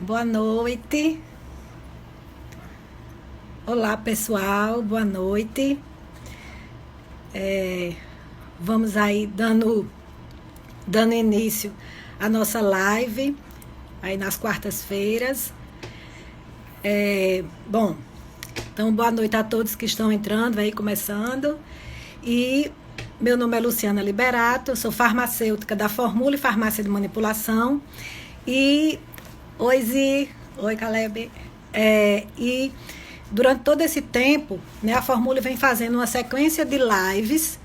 Boa noite. Olá, pessoal. Boa noite. Vamos aí dando início à nossa live aí nas quartas-feiras. Bom, então boa noite a todos que estão entrando aí, começando. E meu nome é Luciana Liberato, eu sou farmacêutica da Formule Farmácia de Manipulação. E oi, Zi. Oi, Caleb. E durante todo esse tempo, né, a Formule vem fazendo uma sequência de lives.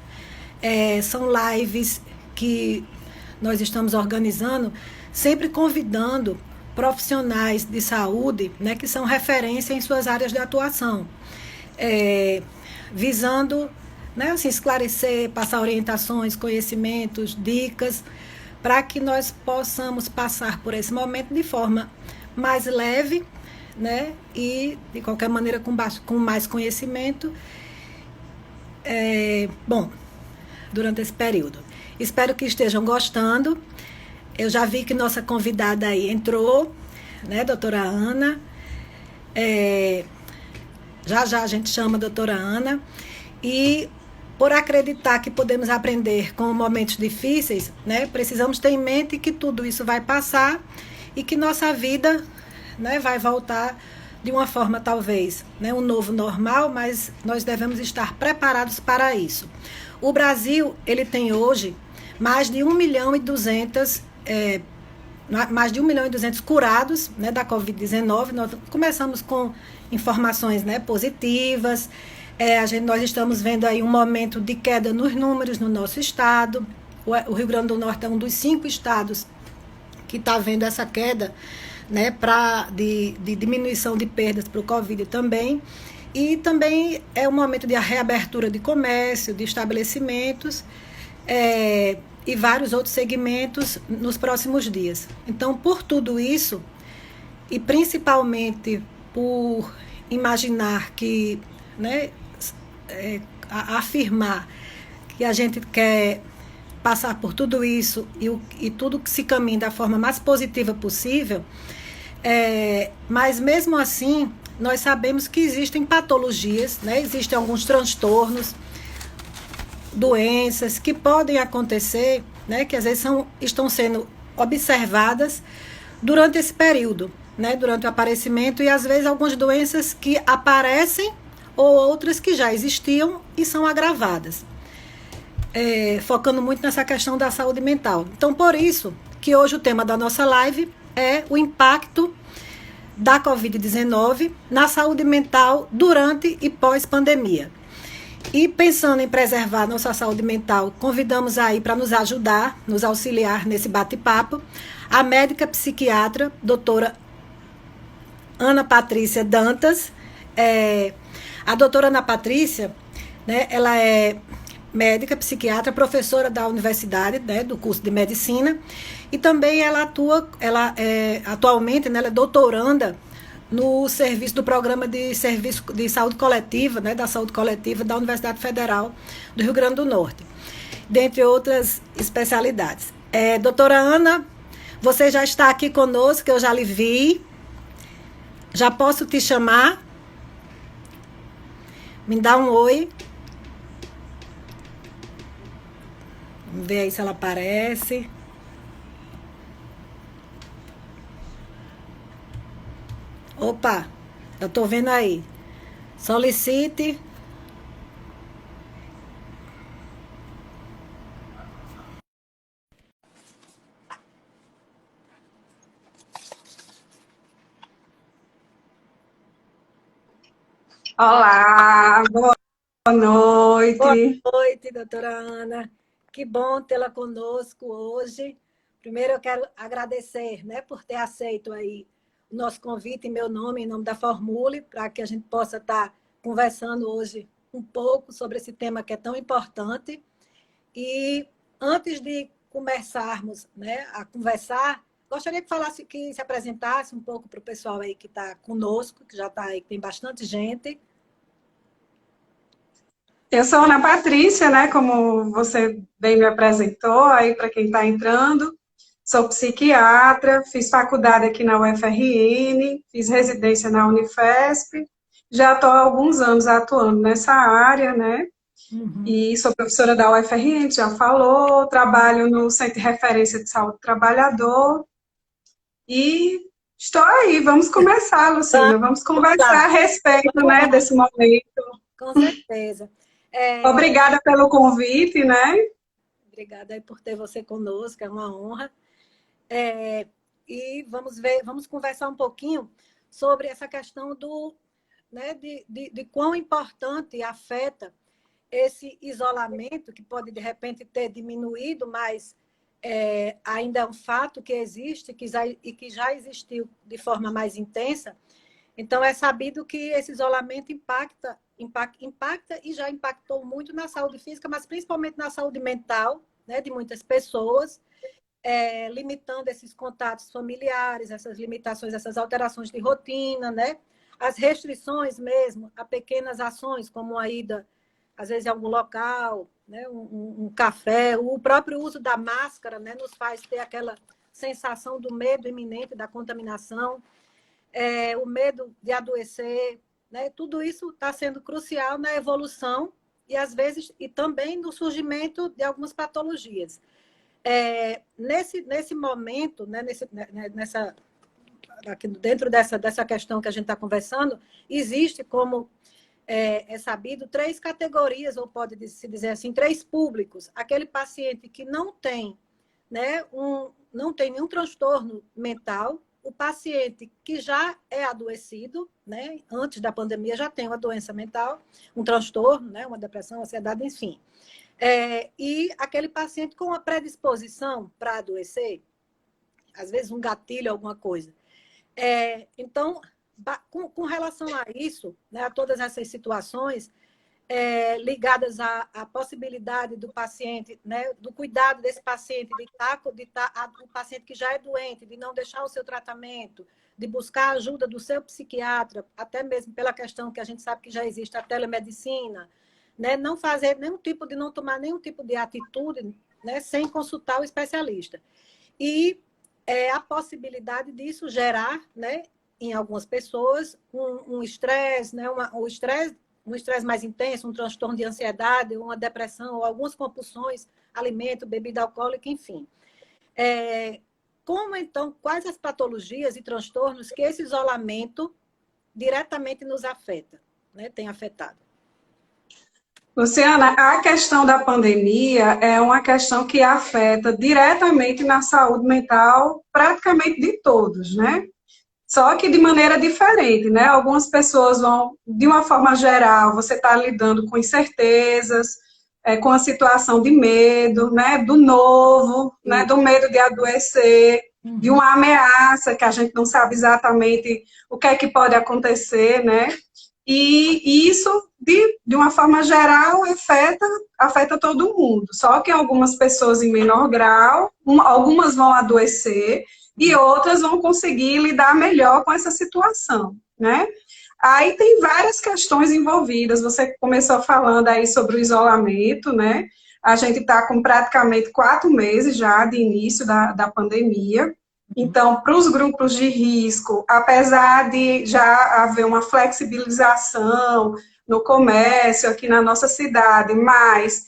São lives que nós estamos organizando, sempre convidando profissionais de saúde, né, que são referência em suas áreas de atuação, visando, né, assim, esclarecer, passar orientações, conhecimentos, dicas, para que nós possamos passar por esse momento de forma mais leve, né, e de qualquer maneira com mais conhecimento. Bom, durante esse período. Espero que estejam gostando. Eu já vi que nossa convidada aí entrou, né, doutora Ana. Já já a gente chama a doutora Ana. E por acreditar que podemos aprender com momentos difíceis, né, precisamos ter em mente que tudo isso vai passar e que nossa vida, né, vai voltar de uma forma talvez, né, um novo normal, mas nós devemos estar preparados para isso. O Brasil, ele tem hoje mais de 1.200.000 mais de 1.200.000 curados, né, da Covid-19. Nós começamos com informações, né, positivas. Nós estamos vendo aí um momento de queda nos números no nosso estado. O Rio Grande do Norte é um dos 5 estados que está vendo essa queda, né, de diminuição de perdas para o Covid também. E também é um momento de reabertura de comércio, de estabelecimentos, e vários outros segmentos nos próximos dias. Então, por tudo isso, e principalmente por imaginar que, né, afirmar que a gente quer passar por tudo isso e tudo que se caminha da forma mais positiva possível, mas mesmo assim, nós sabemos que existem patologias, né? Existem alguns transtornos, doenças que podem acontecer, né? Que às vezes estão sendo observadas durante esse período, né? Durante o aparecimento, e às vezes algumas doenças que aparecem ou outras que já existiam e são agravadas. Focando muito nessa questão da saúde mental. Então, por isso que hoje o tema da nossa live é o impacto da Covid-19 na saúde mental durante e pós-pandemia. E pensando em preservar nossa saúde mental, convidamos aí para nos ajudar, nos auxiliar nesse bate-papo, a médica psiquiatra, doutora Ana Patrícia Dantas. A doutora Ana Patrícia, né, ela é médica, psiquiatra, professora da universidade, né, do curso de medicina, e também atualmente, né, ela é doutoranda no serviço do programa de serviço de saúde coletiva, né, da saúde coletiva da Universidade Federal do Rio Grande do Norte, dentre outras especialidades. Doutora Ana, você já está aqui conosco, eu já lhe vi. Já posso te chamar? Me dá um oi. Vamos ver aí se ela aparece. Opa, eu tô vendo aí. Solicite. Olá, boa Boa noite. noite, doutora Ana. Que bom tê-la conosco hoje. Primeiro eu quero agradecer, né, por ter aceito aí o nosso convite em meu nome, em nome da Formule, para que a gente possa estar conversando hoje um pouco sobre esse tema que é tão importante. E antes de começarmos, né, a conversar, gostaria que falasse, que se apresentasse um pouco para o pessoal aí que está conosco, que já está aí, que tem bastante gente. Eu sou Ana Patrícia, né? Como você bem me apresentou aí para quem está entrando. Sou psiquiatra, fiz faculdade aqui na UFRN, fiz residência na Unifesp, já estou há alguns anos atuando nessa área, né? Uhum. E sou professora da UFRN, já falou, trabalho no Centro de Referência de Saúde do Trabalhador e estou aí. Vamos começar, Lucina, vamos Vamos conversar lá, a respeito, vamos né, lá, desse momento. com certeza. É, Obrigada pelo convite, né? obrigada aí por ter você conosco, é uma honra. É, e vamos ver, vamos conversar um pouquinho sobre essa questão do, né, de quão importante afeta esse isolamento, que pode de repente ter diminuído, mas ainda é um fato que existe e que já existiu de forma mais intensa. Então, é sabido que esse isolamento impacta e já impactou muito na saúde física, mas principalmente na saúde mental, né, de muitas pessoas, limitando esses contatos familiares, essas limitações, essas alterações de rotina, né? As restrições mesmo a pequenas ações, como a ida, às vezes, em algum local, né? Um café, o próprio uso da máscara, né? Nos faz ter aquela sensação do medo iminente da contaminação, o medo de adoecer, né? Tudo isso está sendo crucial na evolução e, às vezes, e também no surgimento de algumas patologias. Nesse momento, né, aqui dentro dessa questão que a gente está conversando, existe, como é sabido, três categorias, ou pode-se dizer assim, três públicos. Aquele paciente que não tem, né, não tem nenhum transtorno mental, o paciente que já é adoecido, né, antes da pandemia já tem uma doença mental, um transtorno, né, uma depressão, ansiedade, enfim. E aquele paciente com uma predisposição para adoecer, às vezes um gatilho, alguma coisa. Então, com relação a isso, né, a todas essas situações ligadas à possibilidade do paciente, né, do cuidado desse paciente, o paciente que já é doente, de não deixar o seu tratamento, de buscar a ajuda do seu psiquiatra, até mesmo pela questão que a gente sabe que já existe a telemedicina, né, não tomar nenhum tipo de atitude, né, sem consultar o especialista. E a possibilidade disso gerar, né, em algumas pessoas, um estresse, né, um estresse mais intenso, um transtorno de ansiedade, uma depressão, ou algumas compulsões, alimento, bebida alcoólica, enfim. Como, então, quais as patologias e transtornos que esse isolamento diretamente nos afeta, né, tem afetado? Luciana, a questão da pandemia é uma questão que afeta diretamente na saúde mental praticamente de todos, né? Só que de maneira diferente, né? Algumas pessoas vão, de uma forma geral, você está lidando com incertezas, com a situação de medo, né? Do novo, né? Do medo de adoecer, de uma ameaça que a gente não sabe exatamente o que é que pode acontecer, né? E isso, de uma forma geral, afeta todo mundo. Só que algumas pessoas em menor grau, algumas vão adoecer e outras vão conseguir lidar melhor com essa situação, né? Aí tem várias questões envolvidas. Você começou falando aí sobre o isolamento, né? A gente está com praticamente 4 meses já de início da pandemia. Então, para os grupos de risco, apesar de já haver uma flexibilização no comércio aqui na nossa cidade, mas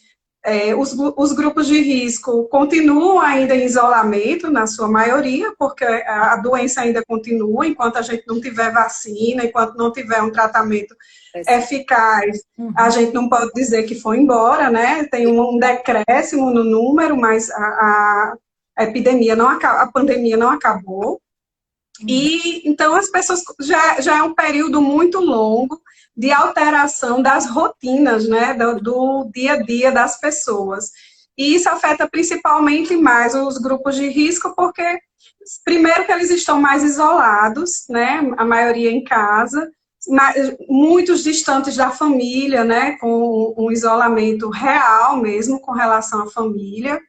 os grupos de risco continuam ainda em isolamento, na sua maioria, porque a doença ainda continua, enquanto a gente não tiver vacina, enquanto não tiver um tratamento eficaz, a gente não pode dizer que foi embora, né? Tem um decréscimo no número, mas a epidemia não acaba, a pandemia não acabou. E então as pessoas já é um período muito longo de alteração das rotinas, né, do dia a dia das pessoas. E isso afeta principalmente mais os grupos de risco, porque primeiro que eles estão mais isolados, né, a maioria em casa, muitos distantes da família, né, com um isolamento real mesmo com relação à família.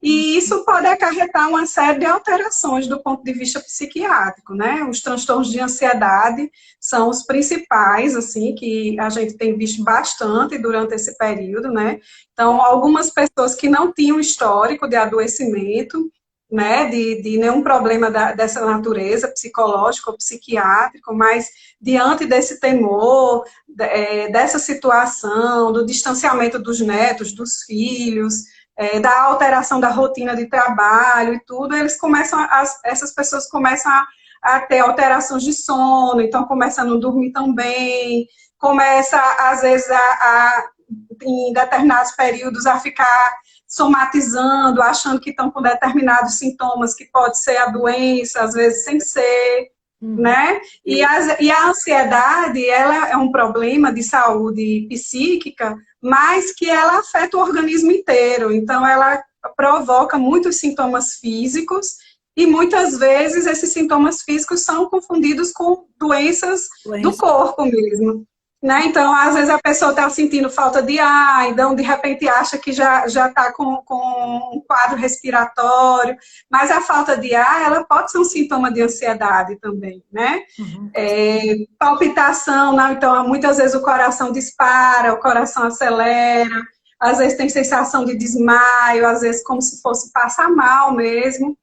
E isso pode acarretar uma série de alterações do ponto de vista psiquiátrico, né? Os transtornos de ansiedade são os principais, assim, que a gente tem visto bastante durante esse período, né? Então, algumas pessoas que não tinham histórico de adoecimento né, de nenhum problema dessa natureza, psicológico ou psiquiátrico, mas diante desse temor, dessa situação, do distanciamento dos netos, dos filhos, da alteração da rotina de trabalho e tudo, essas pessoas começam a ter alterações de sono, então começa a não dormir tão bem, começa, às vezes, em determinados períodos, a ficar somatizando, achando que estão com determinados sintomas, que pode ser a doença, às vezes sem ser, né? E a ansiedade, ela é um problema de saúde psíquica, mas que ela afeta o organismo inteiro. Então, ela provoca muitos sintomas físicos e, muitas vezes, esses sintomas físicos são confundidos com doenças do corpo mesmo. Né? Então, às vezes a pessoa está sentindo falta de ar, então de repente acha que já está com um quadro respiratório, mas a falta de ar, ela pode ser um sintoma de ansiedade também, né? Palpitação, né? Então muitas vezes o coração dispara, o coração acelera, às vezes tem sensação de desmaio, às vezes como se fosse passar mal mesmo.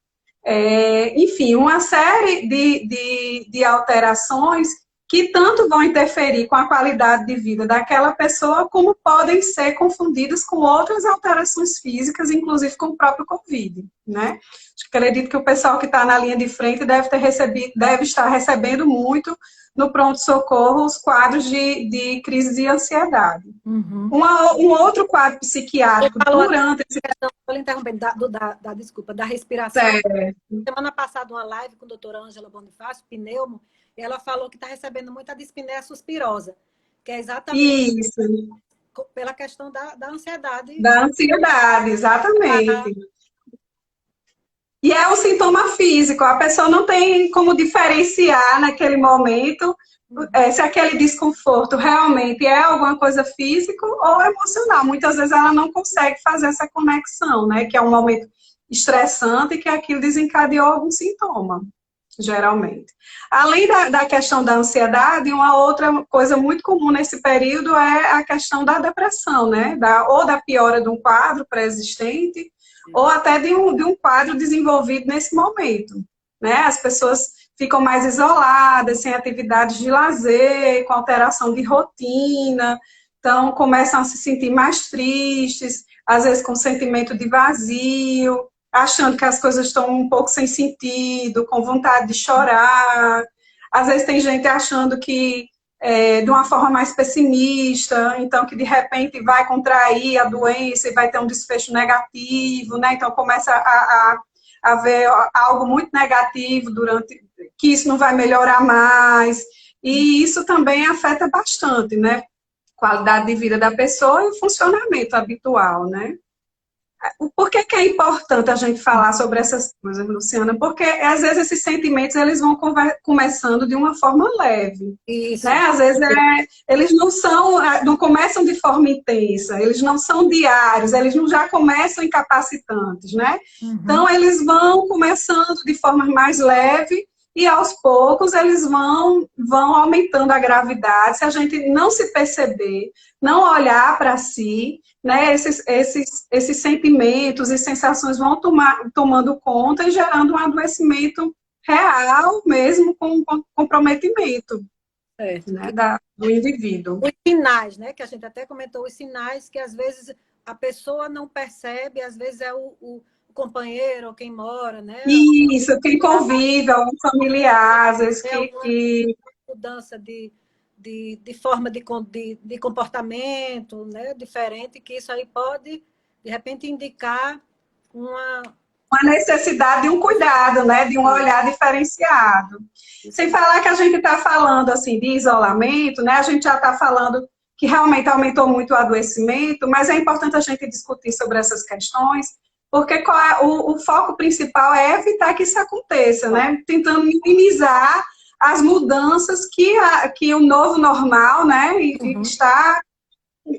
Enfim, uma série de alterações que tanto vão interferir com a qualidade de vida daquela pessoa, como podem ser confundidas com outras alterações físicas, inclusive com o próprio Covid, né? Acredito que o pessoal que está na linha de frente deve estar recebendo muito no pronto-socorro os quadros de crise de ansiedade. Um outro quadro psiquiátrico durante esse... Estou interrompendo, desculpa, da respiração. Semana passada, uma live com a doutora Ângela Bonifácio, pneumo, e ela falou que está recebendo muita dispneia suspirosa, que é exatamente isso, pela questão da ansiedade. Da ansiedade, exatamente. E é um sintoma físico, a pessoa não tem como diferenciar naquele momento se aquele desconforto realmente é alguma coisa física ou emocional. Muitas vezes ela não consegue fazer essa conexão, né? Que é um momento estressante e que aquilo desencadeou algum sintoma, geralmente. Além da questão da ansiedade, uma outra coisa muito comum nesse período é a questão da depressão, né? Ou da piora de um quadro pré-existente, ou até de um quadro desenvolvido nesse momento, né? As pessoas ficam mais isoladas, sem atividades de lazer, com alteração de rotina, então começam a se sentir mais tristes, às vezes com sentimento de vazio, achando que as coisas estão um pouco sem sentido, com vontade de chorar. Às vezes tem gente achando que de uma forma mais pessimista, então que de repente vai contrair a doença e vai ter um desfecho negativo, né? Então começa a ver algo muito negativo que isso não vai melhorar mais. E isso também afeta bastante, né? Qualidade de vida da pessoa e o funcionamento habitual, né? Por que é importante a gente falar sobre essas coisas, Luciana? Porque, às vezes, esses sentimentos eles vão começando de uma forma leve. Isso. Né? Às vezes, eles não começam de forma intensa, eles não são diários, eles não já começam incapacitantes, né? Então, eles vão começando de forma mais leve e, aos poucos, eles vão aumentando a gravidade. Se a gente não se perceber, não olhar para si, né, esses sentimentos e sensações vão tomando conta e gerando um adoecimento real, mesmo com comprometimento, né, do indivíduo. Os sinais, né, que a gente até comentou, os sinais que às vezes a pessoa não percebe, às vezes é o companheiro ou quem mora, né? Isso, quem convive, algum familiar, às vezes que... mudança de forma de comportamento, né, diferente, que isso aí pode, de repente, indicar uma necessidade de um cuidado, né, de um olhar diferenciado. Sem falar que a gente está falando assim, de isolamento, né, a gente já está falando que realmente aumentou muito o adoecimento, mas é importante a gente discutir sobre essas questões, porque o foco principal é evitar que isso aconteça, né, tentando minimizar as mudanças que o novo normal, né,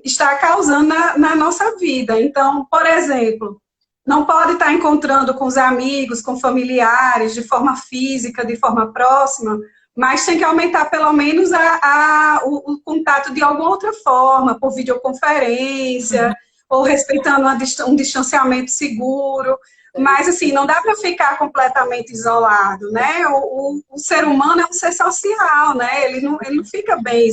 está causando na nossa vida. Então, por exemplo, não pode estar encontrando com os amigos, com familiares, de forma física, de forma próxima, mas tem que aumentar pelo menos o contato de alguma outra forma, por videoconferência, ou respeitando um distanciamento seguro. Mas, assim, não dá para ficar completamente isolado, né? O ser humano é um ser social, né? Ele não fica bem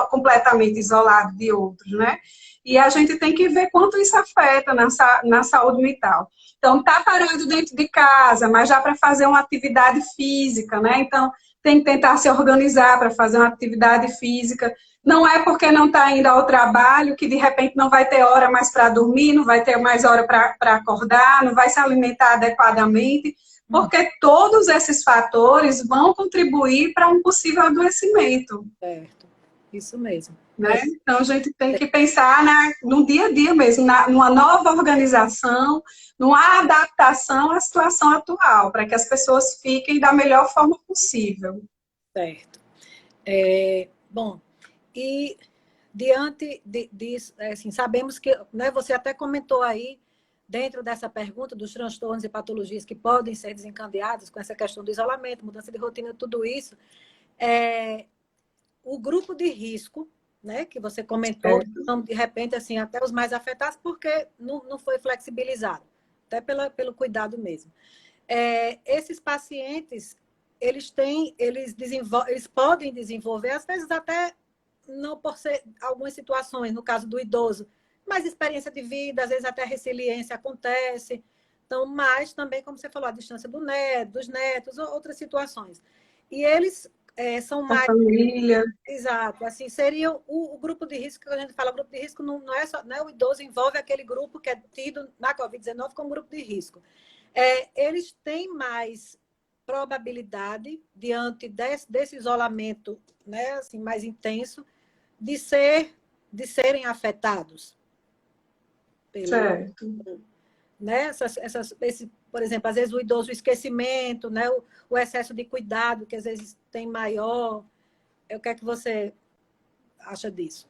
completamente isolado de outros, né? E a gente tem que ver quanto isso afeta na saúde mental. Então, tá parado dentro de casa, mas já para fazer uma atividade física, né? Então, tem que tentar se organizar para fazer uma atividade física. Não é porque não está indo ao trabalho que de repente não vai ter hora mais para dormir, não vai ter mais hora para acordar, não vai se alimentar adequadamente, porque todos esses fatores vão contribuir para um possível adoecimento. Certo, isso mesmo. Né? Então, a gente tem que pensar no dia a dia mesmo, numa nova organização, numa adaptação à situação atual, para que as pessoas fiquem da melhor forma possível. Certo. Bom, e diante disso, assim, sabemos que, né, você até comentou aí, dentro dessa pergunta dos transtornos e patologias que podem ser desencadeados com essa questão do isolamento, mudança de rotina, tudo isso, o grupo de risco, né, que você comentou, então, de repente, assim, até os mais afetados, porque não foi flexibilizado, até pelo cuidado mesmo. Esses pacientes, eles podem desenvolver, às vezes até não por ser algumas situações, no caso do idoso, mas experiência de vida, às vezes até resiliência acontece. Então, mas também, como você falou, a distância dos netos, outras situações. E eles são A mais... família. Exato, assim, seria o grupo de risco, que a gente fala, o grupo de risco não é só, né, o idoso envolve aquele grupo que é tido na Covid-19 como grupo de risco. Eles têm mais probabilidade, diante desse isolamento, né, assim, mais intenso, de serem afetados Certo. né, por exemplo, às vezes o idoso, o esquecimento, né, o excesso de cuidado, que às vezes tem maior. O que é que você acha disso?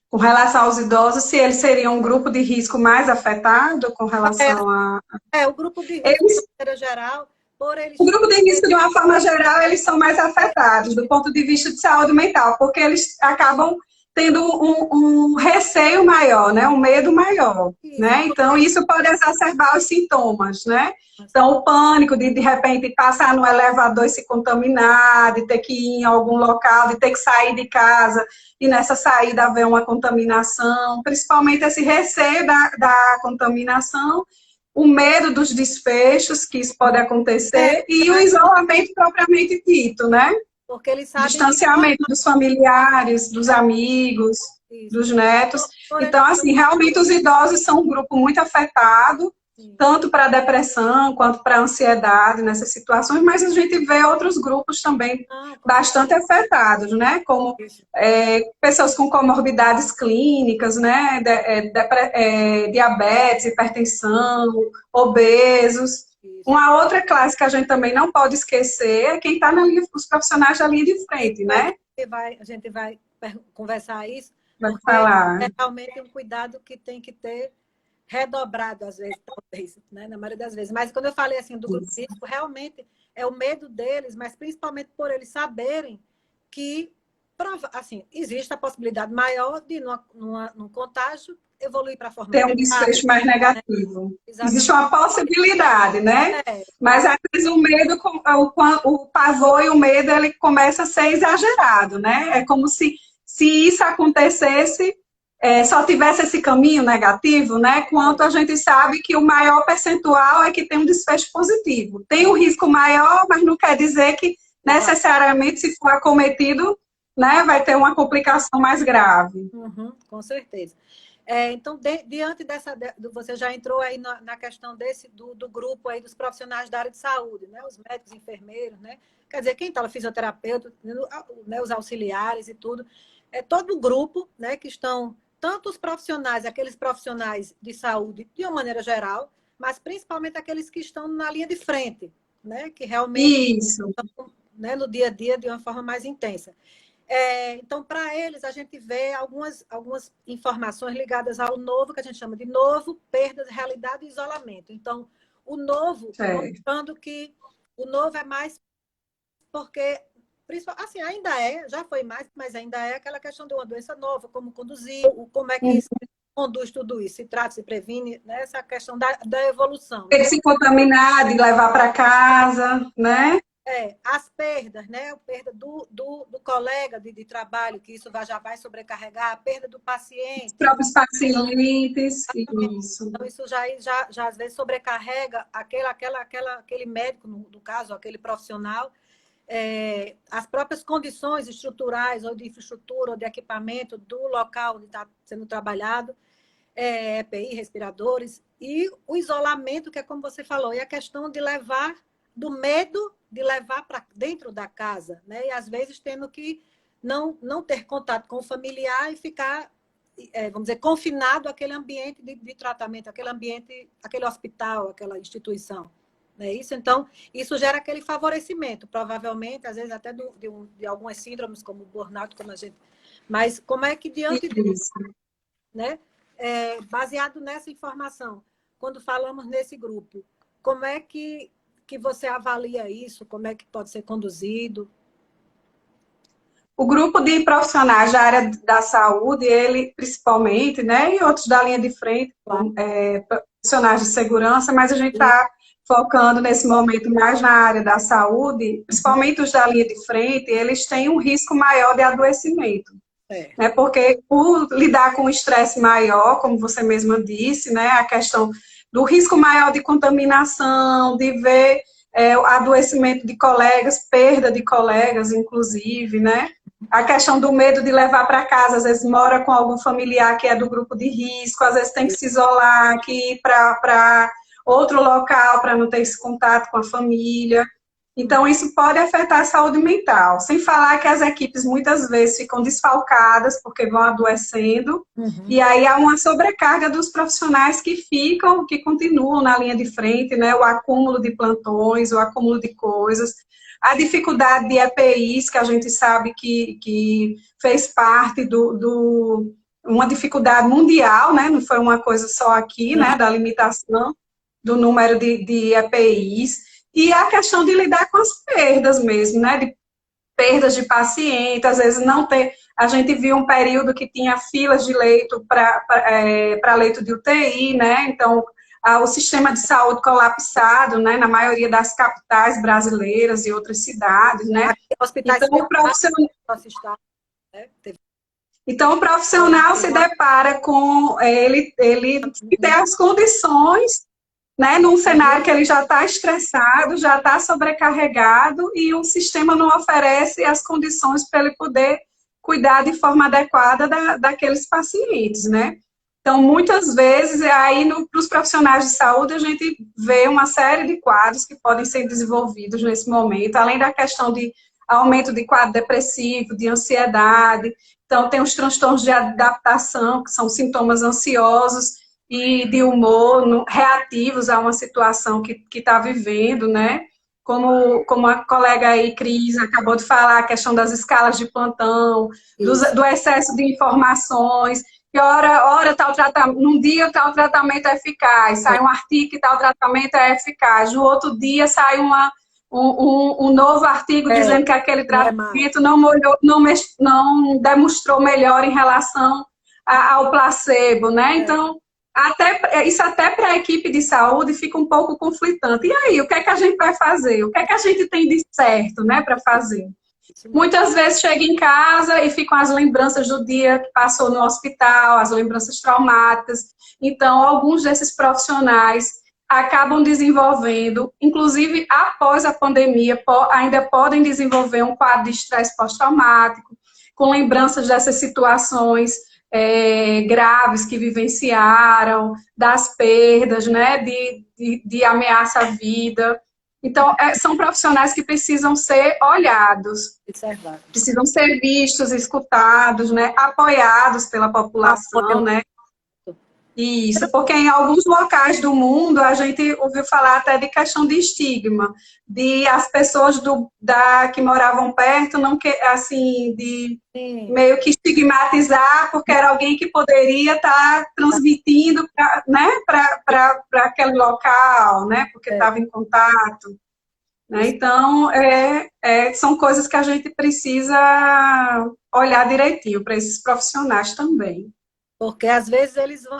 Com relação aos idosos, se eles seriam um grupo de risco mais afetado com relação a... O grupo de risco, Eles, de maneira geral, por o eles grupo de risco, de uma forma geral, eles são mais afetados do ponto de vista de saúde mental, porque eles acabam tendo um receio maior, né? Um medo maior, isso, né? Então, isso pode exacerbar os sintomas, né? Então, o pânico de repente, passar no elevador e se contaminar, de ter que ir em algum local, de ter que sair de casa e nessa saída haver uma contaminação, principalmente esse receio da contaminação, o medo dos desfechos que isso pode acontecer e o isolamento propriamente dito, né? Porque eles O sabem que... distanciamento dos familiares, dos amigos, Isso. dos netos. Por Então, eles... assim, realmente os idosos são um grupo muito afetado, tanto para a depressão quanto para a ansiedade nessas situações, mas a gente vê outros grupos também bastante afetados, né? Como pessoas com comorbidades clínicas, né? Diabetes, hipertensão, obesos. Uma outra classe que a gente também não pode esquecer é quem está na linha, os profissionais da linha de frente, né? A gente vai conversar isso, Vai porque falar. é realmente um cuidado que tem que ter redobrado, às vezes, talvez, né? Na maioria das vezes. Mas quando eu falei assim do grupo de risco, realmente é o medo deles, mas principalmente por eles saberem que, assim, existe a possibilidade maior de, num contágio, evoluir para a forma Ter um grave, desfecho mais negativo. né? Existe uma possibilidade, né? Mas às vezes o medo, o pavor e o medo, ele começa a ser exagerado, né? É como se isso acontecesse, só tivesse esse caminho negativo, né? Quanto a gente sabe que o maior percentual é que tem um desfecho positivo. Tem um risco maior, mas não quer dizer que necessariamente, se for acometido, né, vai ter uma complicação mais grave. Com certeza. Então, diante você já entrou aí na questão do grupo aí dos profissionais da área de saúde, né? Os médicos, enfermeiros, né? Quer dizer, quem está, fisioterapeuta, né? Os auxiliares e tudo. Todo o grupo, né? Que estão, tanto os profissionais, aqueles profissionais de saúde, de uma maneira geral, mas principalmente aqueles que estão na linha de frente, né? Que realmente estão, né, no dia a dia de uma forma mais intensa. Então, para eles, a gente vê algumas informações ligadas ao novo, que a gente chama de novo, perda de realidade e isolamento. Então, o novo, mostrando que o novo é mais porque, assim, ainda já foi mais, mas ainda é aquela questão de uma doença nova, como conduzir, como é que isso conduz tudo isso? Se trata, se previne, né? Essa questão da evolução, Ele né? se contaminar, de levar para casa, né? As perdas, né? A perda do colega de trabalho, que isso já vai sobrecarregar, a perda do Os paciente. próprios pacientes, isso. Então, isso já às vezes sobrecarrega aquele médico, no caso, aquele profissional, as próprias condições estruturais, ou de infraestrutura, ou de equipamento do local onde está sendo trabalhado, EPI, respiradores, e o isolamento, que é como você falou, e a questão de levar, do medo de levar para dentro da casa, né? E às vezes tendo que não ter contato com o familiar e ficar, vamos dizer, confinado àquele ambiente de tratamento, aquele ambiente, aquele hospital, aquela instituição. É isso? Então, isso gera aquele favorecimento, provavelmente, às vezes até de algumas síndromes, como o burnout, como a gente. Mas como é que diante disso, né? Baseado nessa informação, quando falamos nesse grupo, como é que você avalia isso? Como é que pode ser conduzido? O grupo de profissionais da área da saúde, ele principalmente, né, e outros da linha de frente, Claro. profissionais de segurança, mas a gente está focando nesse momento mais na área da saúde, principalmente os da linha de frente, eles têm um risco maior de adoecimento. Né, porque por lidar com o estresse maior, como você mesma disse, né, a questão do risco maior de contaminação, de ver adoecimento de colegas, perda de colegas, inclusive, né? A questão do medo de levar para casa, às vezes mora com algum familiar que é do grupo de risco, às vezes tem que se isolar, que ir para outro local para não ter esse contato com a família. Então, isso pode afetar a saúde mental. Sem falar que as equipes muitas vezes ficam desfalcadas porque vão adoecendo, e aí há uma sobrecarga dos profissionais que ficam, que continuam na linha de frente, né? O acúmulo de plantões, o acúmulo de coisas, a dificuldade de EPIs, que a gente sabe que fez parte uma dificuldade mundial, né? Não foi uma coisa só aqui, né? Da limitação do número de EPIs. E a questão de lidar com as perdas mesmo, né? De perdas de paciente, às vezes não ter. A gente viu um período que tinha filas de leito para leito de UTI, né? Então, o sistema de saúde colapsado, né? Na maioria das capitais brasileiras e outras cidades, né? Hospitais Então, o profissional se depara com ele ter as condições, né, num cenário que ele já está estressado, já está sobrecarregado e o sistema não oferece as condições para ele poder cuidar de forma adequada daqueles pacientes, né? Então, muitas vezes, aí para os profissionais de saúde, a gente vê uma série de quadros que podem ser desenvolvidos nesse momento, além da questão de aumento de quadro depressivo, de ansiedade. Então, tem os transtornos de adaptação, que são sintomas ansiosos, e de humor reativos a uma situação que está vivendo, né? Como a colega aí, Cris, acabou de falar, a questão das escalas de plantão, do excesso de informações, que hora tal tratamento, num dia tal tratamento é eficaz, sai um artigo que tal tratamento é eficaz, no outro dia sai um novo artigo dizendo que aquele tratamento não demonstrou melhor em relação ao placebo, né? Então, isso até para a equipe de saúde fica um pouco conflitante. E aí, o que é que a gente vai fazer? O que é que a gente tem de certo, né, para fazer? Muitas vezes chega em casa e ficam as lembranças do dia que passou no hospital, as lembranças traumáticas. Então, alguns desses profissionais acabam desenvolvendo, inclusive após a pandemia, ainda podem desenvolver um quadro de estresse pós-traumático, com lembranças dessas situações graves que vivenciaram, das perdas, né, de ameaça à vida. Então, são profissionais que precisam ser olhados, precisam ser vistos, escutados, né, apoiados pela população, né. Isso, porque em alguns locais do mundo a gente ouviu falar até de questão de estigma, de as pessoas que moravam perto não assim, de meio que estigmatizar, porque era alguém que poderia estar transmitindo né, para aquele local, né, porque estava em contato. Né? Então, são coisas que a gente precisa olhar direitinho para esses profissionais também. Porque às vezes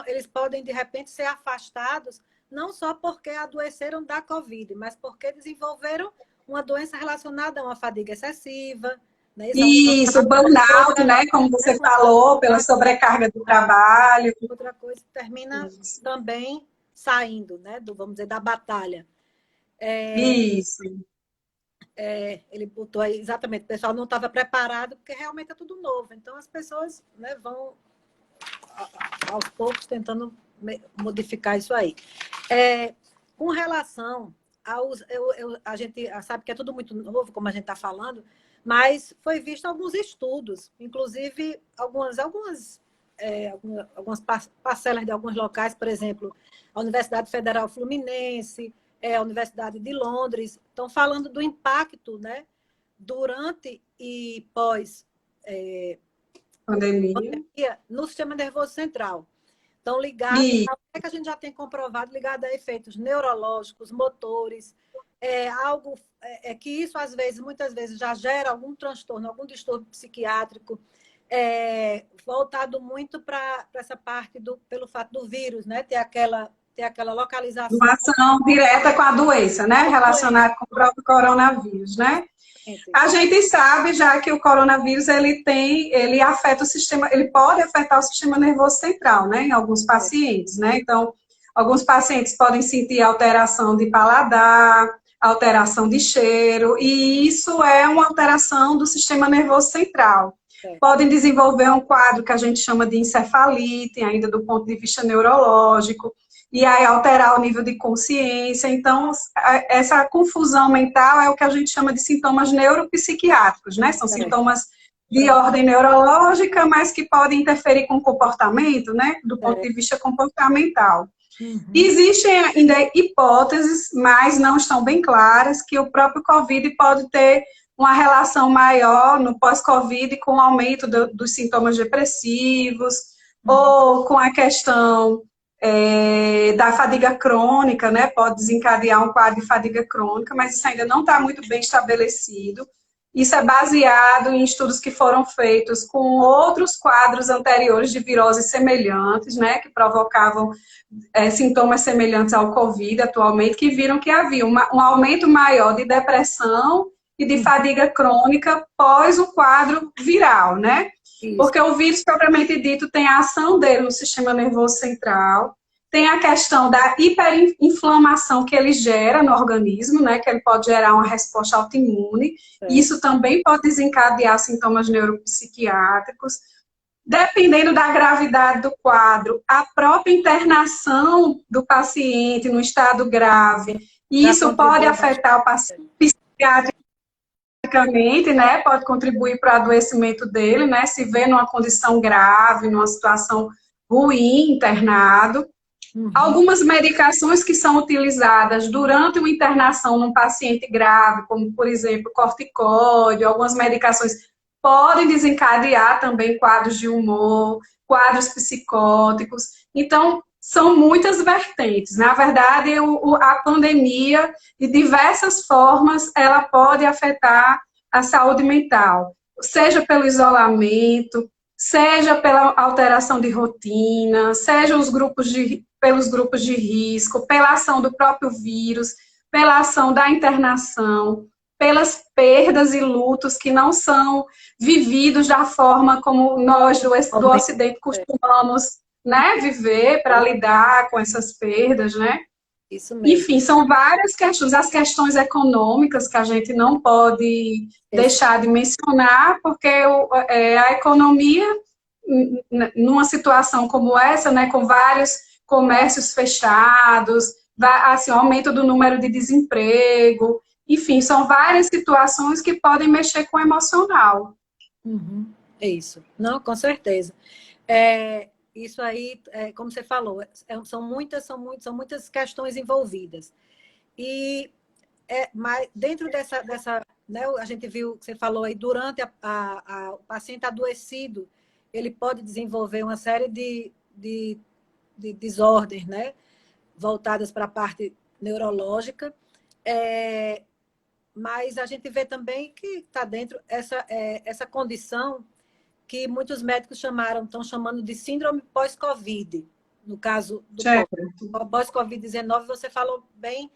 eles podem, de repente, ser afastados, não só porque adoeceram da Covid, mas porque desenvolveram uma doença relacionada a uma fadiga excessiva, né? Isso é Isso, burnout, outra, né? Como né? você falou, pela sobrecarga do trabalho. Outra coisa que termina também saindo, né? Vamos dizer, da batalha. Isso. Ele botou aí, exatamente, o pessoal não estava preparado, porque realmente é tudo novo. Então, as pessoas, né, vão aos poucos tentando modificar isso aí. Com relação aos. A gente sabe que é tudo muito novo, como a gente está falando, mas foi visto alguns estudos, inclusive algumas parcelas de alguns locais, por exemplo, a Universidade Federal Fluminense, a Universidade de Londres, estão falando do impacto, né, durante e pós Pandemia. pandemia no sistema nervoso central. Estão ligados, E é que a gente já tem comprovado, ligado a efeitos neurológicos, motores, algo que isso às vezes, muitas vezes, já gera algum transtorno, algum distúrbio psiquiátrico, voltado muito para essa parte pelo fato do vírus, né? Ter aquela localização uma ação direta com a doença, né? da doença. Relacionada com o próprio coronavírus, né? Gente. A gente sabe já que o coronavírus ele afeta o sistema, ele pode afetar o sistema nervoso central, né? Em alguns pacientes, né? Então, alguns pacientes podem sentir alteração de paladar, alteração de cheiro, e isso é uma alteração do sistema nervoso central. Podem desenvolver um quadro que a gente chama de encefalite, ainda do ponto de vista neurológico, e aí alterar o nível de consciência. Então, essa confusão mental é o que a gente chama de sintomas neuropsiquiátricos, né? São sintomas de ordem neurológica, mas que podem interferir com o comportamento, né? Do ponto de vista comportamental. Existem ainda hipóteses, mas não estão bem claras, que o próprio COVID pode ter uma relação maior no pós-Covid com o aumento dos sintomas depressivos, ou com a questão da fadiga crônica, né? Pode desencadear um quadro de fadiga crônica, mas isso ainda não está muito bem estabelecido. Isso é baseado em estudos que foram feitos com outros quadros anteriores de viroses semelhantes, né? Que provocavam sintomas semelhantes ao Covid atualmente, que viram que havia um aumento maior de depressão e de fadiga crônica pós o quadro viral, né? Isso. Porque o vírus, propriamente dito, tem a ação dele no sistema nervoso central, tem a questão da hiperinflamação que ele gera no organismo, né? Que ele pode gerar uma resposta autoimune. Isso também pode desencadear sintomas neuropsiquiátricos. Dependendo da gravidade do quadro, a própria internação do paciente no estado grave, isso pode afetar o paciente psiquiatricamente, né? Pode contribuir para o adoecimento dele, né? Se vê numa condição grave, numa situação ruim, internado. Algumas medicações que são utilizadas durante uma internação num paciente grave, como, por exemplo, corticóide, algumas medicações podem desencadear também quadros de humor, quadros psicóticos. Então, são muitas vertentes. Na verdade, a pandemia, de diversas formas, ela pode afetar a saúde mental, seja pelo isolamento, seja pela alteração de rotina, seja pelos grupos de risco, pela ação do próprio vírus, pela ação da internação, pelas perdas e lutos que não são vividos da forma como nós do Ocidente costumamos, né, viver para lidar com essas perdas, né? Isso mesmo. Enfim, são várias questões. As questões econômicas que a gente não pode deixar de mencionar, porque a economia, numa situação como essa, né, com vários comércios fechados, assim, aumento do número de desemprego, enfim, são várias situações que podem mexer com o emocional. É isso. Não, com certeza. Isso aí, como você falou, são muitas questões envolvidas. Mas dentro dessa né, a gente viu que você falou aí, durante o paciente adoecido, ele pode desenvolver uma série de desordens, né, voltadas para a parte neurológica, mas a gente vê também que está dentro essa condição que muitos médicos estão chamando de síndrome pós-Covid. No caso do Certo. pós-Covid-19, você falou bem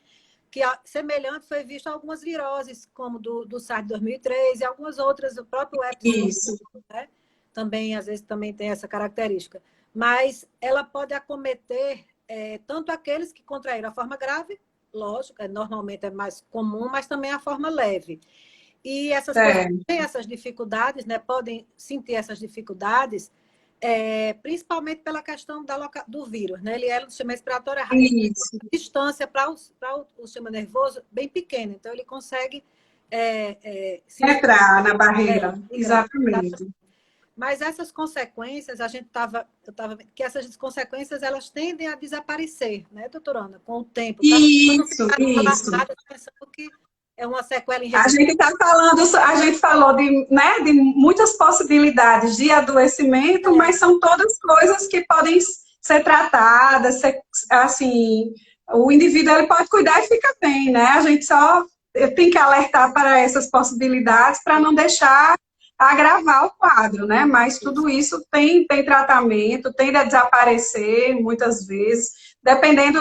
que semelhante foi visto algumas viroses, como do SARS de 2003 e algumas outras, o próprio herpes, Isso. né? Também, às vezes, também tem essa característica. Mas ela pode acometer tanto aqueles que contraíram a forma grave, lógico, normalmente é mais comum, mas também a forma leve. E essas pessoas têm essas dificuldades, né? Podem sentir essas dificuldades, principalmente pela questão do vírus, né? Ele é um sistema respiratório, Isso. distância para o sistema nervoso bem pequena, então ele consegue Entrar na barreira, migrar. exatamente. Mas essas consequências, eu estava vendo que essas consequências elas tendem a desaparecer, né, doutora Ana, com o tempo. Isso, isso. Pensando que é uma sequela A irreversível. gente está falando, a gente falou de muitas possibilidades de adoecimento, mas são todas coisas que podem ser tratadas, assim, o indivíduo ele pode cuidar e fica bem, né? A gente só tem que alertar para essas possibilidades para não deixar agravar o quadro, né? Mas tudo isso tem tratamento, tende a desaparecer muitas vezes. Dependendo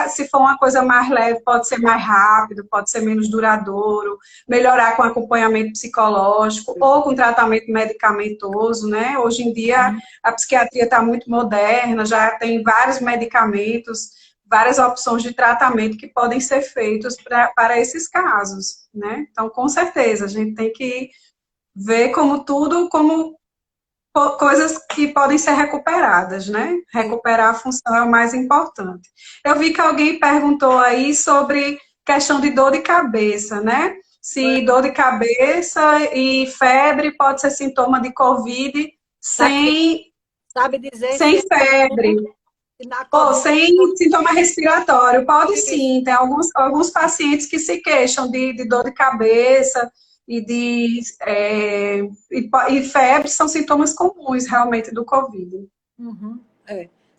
se for uma coisa mais leve, pode ser mais rápido, pode ser menos duradouro, melhorar com acompanhamento psicológico ou com tratamento medicamentoso, né? Hoje em dia a psiquiatria está muito moderna, já tem vários medicamentos, várias opções de tratamento que podem ser feitos para esses casos, né? Então, com certeza, a gente tem que ver como tudo, como coisas que podem ser recuperadas, né? Recuperar a função é o mais importante. Eu vi que alguém perguntou aí sobre questão de dor de cabeça, né? Se dor de cabeça e febre pode ser sintoma de Covid sem febre. Ou sem sintoma respiratório. Pode sim, tem alguns pacientes que se queixam de dor de cabeça, e febre são sintomas comuns realmente do Covid.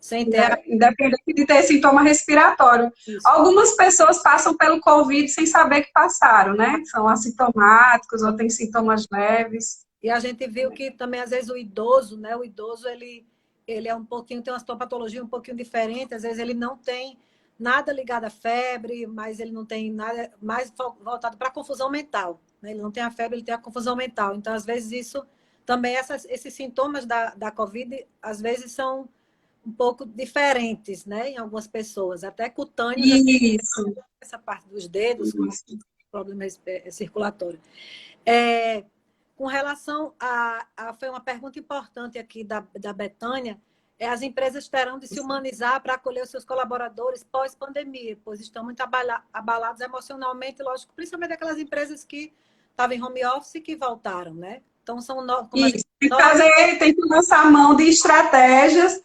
Sem ter... Independente de ter sintoma respiratório. Isso. Algumas pessoas passam pelo Covid sem saber que passaram, né? São assintomáticos ou têm sintomas leves. E a gente viu que também, às vezes, o idoso, né? O idoso, ele é um pouquinho, tem uma patologia um pouquinho diferente, às vezes ele não tem nada ligado à febre, mas ele não tem nada mais voltado para a confusão mental. Né? Ele não tem a febre, ele tem a confusão mental. Então, às vezes, isso também, esses sintomas da Covid, às vezes, são um pouco diferentes, né? Em algumas pessoas, até cutâneos. Isso. Essa parte dos dedos, com problema circulatório. Com relação foi uma pergunta importante aqui da Betânia, as empresas terão de se humanizar para acolher os seus colaboradores pós-pandemia, pois estão muito abalados emocionalmente, lógico, principalmente aquelas empresas que estavam em home office e que voltaram, né? Então, são tem que lançar a mão de estratégias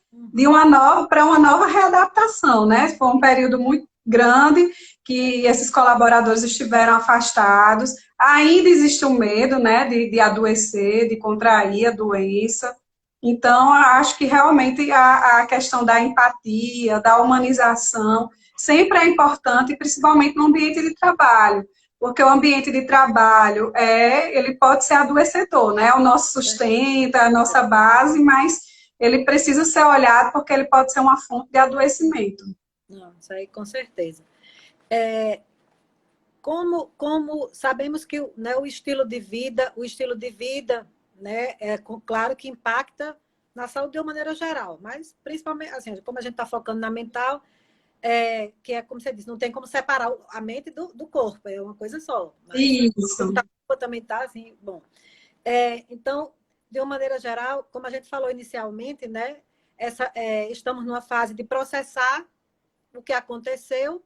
para uma nova readaptação, né? Foi um período muito grande que esses colaboradores estiveram afastados. Ainda existe o medo, né, de adoecer, de contrair a doença. Então, eu acho que realmente a questão da empatia, da humanização, sempre é importante, principalmente no ambiente de trabalho. Porque o ambiente de trabalho, ele pode ser adoecedor, né? É o nosso sustento, é a nossa base, mas ele precisa ser olhado porque ele pode ser uma fonte de adoecimento. Não, isso aí com certeza. Como sabemos que, né, o estilo de vida, né, claro que impacta na saúde de uma maneira geral, mas principalmente, assim, como a gente está focando na mental, que é como você disse, não tem como separar a mente do corpo, é uma coisa só. Mas isso. Também está assim, bom. Então, de uma maneira geral, como a gente falou inicialmente, né, estamos numa fase de processar o que aconteceu,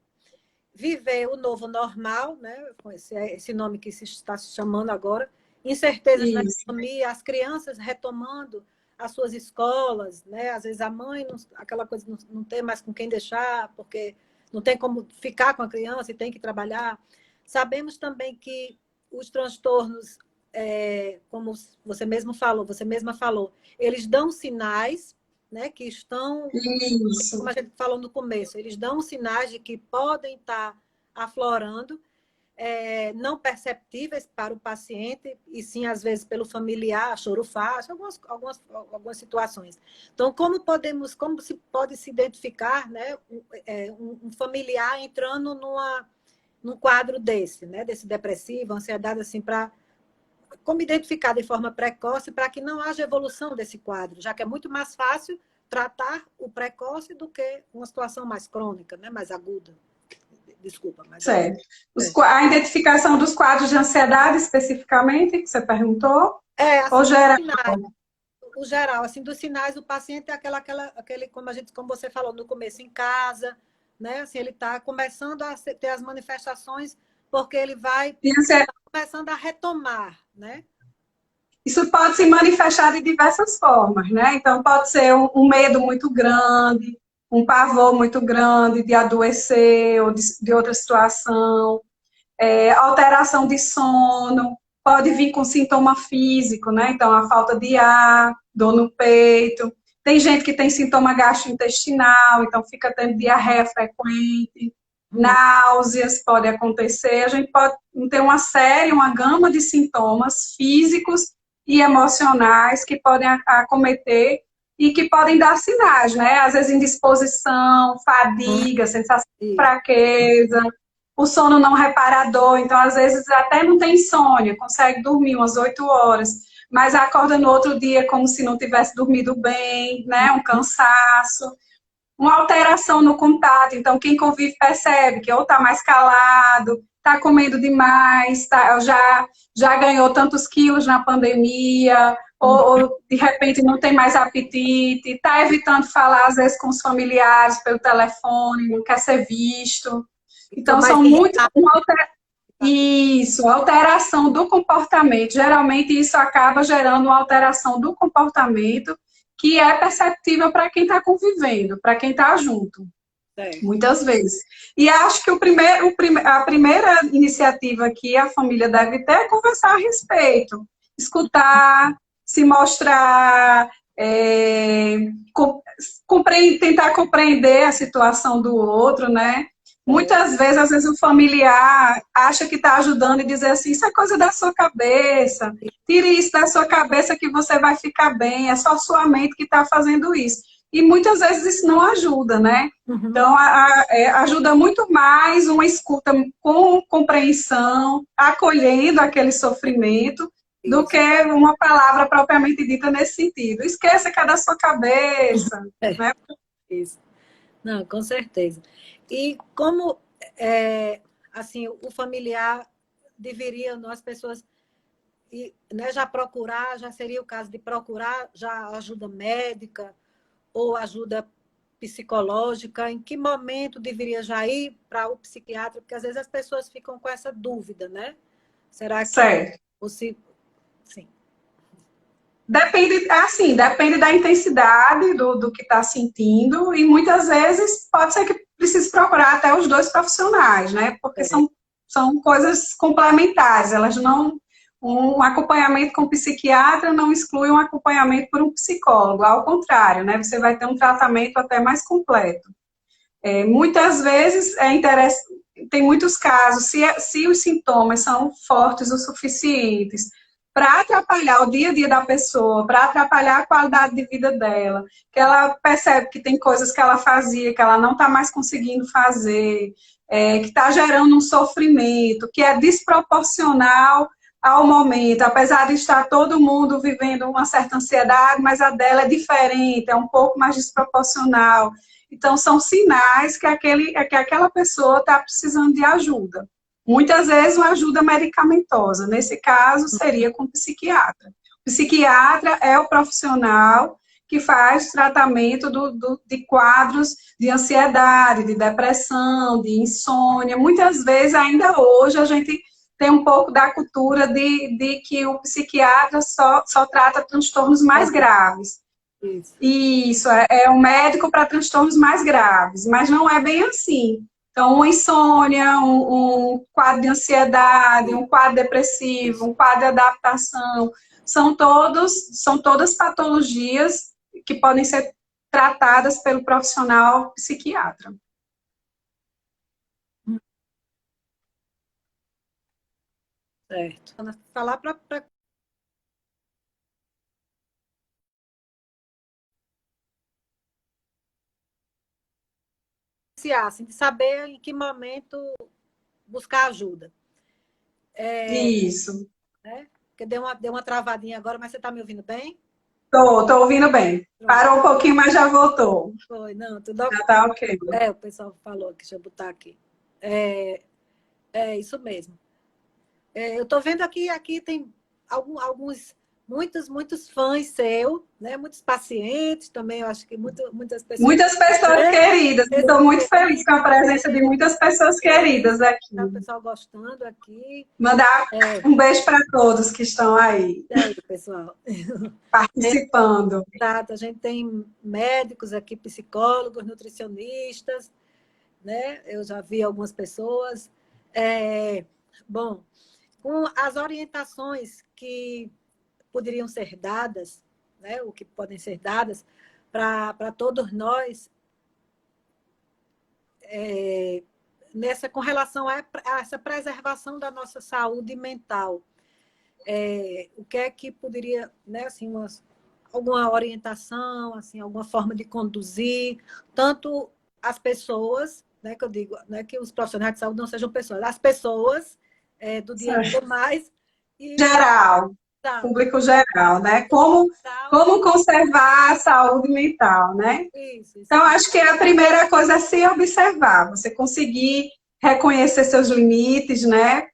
viver o novo normal, né, com esse nome que se está se chamando agora, incertezas na economia, as crianças retomando as suas escolas, né, às vezes a mãe, aquela coisa, não tem mais com quem deixar, porque não tem como ficar com a criança e tem que trabalhar. Sabemos também que os transtornos, como você mesma falou, eles dão sinais, né, que estão, como a gente falou no começo, eles dão sinais de que podem estar aflorando. não perceptíveis para o paciente, e sim, às vezes, pelo familiar, choro fácil, algumas situações. Então, como se pode se identificar, né, um familiar entrando num quadro desse, né, desse depressivo, ansiedade, assim, como identificar de forma precoce para que não haja evolução desse quadro, já que é muito mais fácil tratar o precoce do que uma situação mais crônica, né, mais aguda. Desculpa, mas certo. A identificação dos quadros de ansiedade, especificamente, que você perguntou? assim, Ou geral? sinais, o geral, assim, dos sinais, o paciente é aquele, como você falou no começo, em casa, né? Assim, ele está começando a ter as manifestações porque ele vai começando a retomar, né? Isso pode se manifestar de diversas formas, né? Então, pode ser um medo muito grande, um pavor muito grande de adoecer ou de outra situação, alteração de sono, pode vir com sintoma físico, né? Então, a falta de ar, dor no peito. Tem gente que tem sintoma gastrointestinal, então fica tendo diarreia frequente, náuseas pode acontecer. A gente pode ter uma gama de sintomas físicos e emocionais que podem acometer e que podem dar sinais, né? Às vezes indisposição, fadiga, sensação de fraqueza, o sono não reparador, então às vezes até não tem insônia, consegue dormir umas 8 horas, mas acorda no outro dia como se não tivesse dormido bem, né? Um cansaço, uma alteração no contato, então quem convive percebe que ou está mais calado, está comendo demais, já ganhou tantos quilos na pandemia, ou de repente não tem mais apetite, está evitando falar às vezes com os familiares pelo telefone, não quer ser visto. Então, são muito. Isso, alteração do comportamento. Geralmente, isso acaba gerando uma alteração do comportamento que é perceptível para quem está convivendo, para quem está junto. Muitas vezes. E acho que a primeira iniciativa que a família deve ter é conversar a respeito, escutar, se mostrar, tentar compreender a situação do outro, né? Muitas vezes, às vezes, o familiar acha que está ajudando e dizer assim, isso é coisa da sua cabeça, tire isso da sua cabeça que você vai ficar bem, é só sua mente que está fazendo isso. E muitas vezes isso não ajuda, né? Então, ajuda muito mais uma escuta com compreensão, acolhendo aquele sofrimento, do que uma palavra propriamente dita nesse sentido. Esqueça que é da sua cabeça. Né? Isso. Não, com certeza. E como, assim, o familiar deveria, as pessoas, né, já seria o caso de procurar já ajuda médica ou ajuda psicológica, em que momento deveria já ir para o psiquiatra? Porque às vezes as pessoas ficam com essa dúvida, né? Será que sim. Depende da intensidade do que está sentindo, e muitas vezes pode ser que precise procurar até os dois profissionais, né? Porque são coisas complementares, elas não. Um acompanhamento com psiquiatra não exclui um acompanhamento por um psicólogo, ao contrário, né? Você vai ter um tratamento até mais completo. Muitas vezes tem muitos casos, se os sintomas são fortes o suficientes para atrapalhar o dia a dia da pessoa, para atrapalhar a qualidade de vida dela, que ela percebe que tem coisas que ela fazia, que ela não está mais conseguindo fazer, que está gerando um sofrimento, que é desproporcional ao momento, apesar de estar todo mundo vivendo uma certa ansiedade, mas a dela é diferente, é um pouco mais desproporcional. Então, são sinais que aquela pessoa está precisando de ajuda. Muitas vezes, uma ajuda medicamentosa. Nesse caso, seria com o psiquiatra. O psiquiatra é o profissional que faz tratamento de quadros de ansiedade, de depressão, de insônia. Muitas vezes, ainda hoje, a gente tem um pouco da cultura de que o psiquiatra só trata transtornos mais graves. Isso, é um médico para transtornos mais graves, mas não é bem assim. Então, uma insônia, um quadro de ansiedade, um quadro depressivo, um quadro de adaptação, são todas patologias que podem ser tratadas pelo profissional psiquiatra. Certo. Falar para assim, de saber em que momento buscar ajuda. Isso. Né? Porque deu uma travadinha agora, mas você está me ouvindo bem? Tô ouvindo bem. Pronto. Parou um pouquinho, mas já voltou. Foi, não, tudo Já ok. tá ok. O pessoal falou aqui, deixa eu botar aqui. É isso mesmo. Eu estou vendo aqui tem alguns, muitos fãs seu, né? Muitos pacientes também, eu acho que muitas pessoas. Muitas pessoas queridas. Estou muito feliz com a presença de muitas pessoas queridas aqui. O pessoal gostando aqui. Mandar um beijo para todos que estão aí. E aí, pessoal? Participando. A gente tem médicos aqui, psicólogos, nutricionistas, né? Eu já vi algumas pessoas. Bom, com as orientações que poderiam ser dadas, né? O que podem ser dadas para todos nós, com relação a essa preservação da nossa saúde mental. O que é que poderia, né, assim, alguma orientação, assim, alguma forma de conduzir, tanto as pessoas, né, que eu digo, né, que os profissionais de saúde não sejam pessoas, as pessoas do dia a dia mais... Geral, público geral, né? Como conservar a saúde mental, né? Isso. Então, acho que a primeira coisa é se observar, você conseguir reconhecer seus limites, né?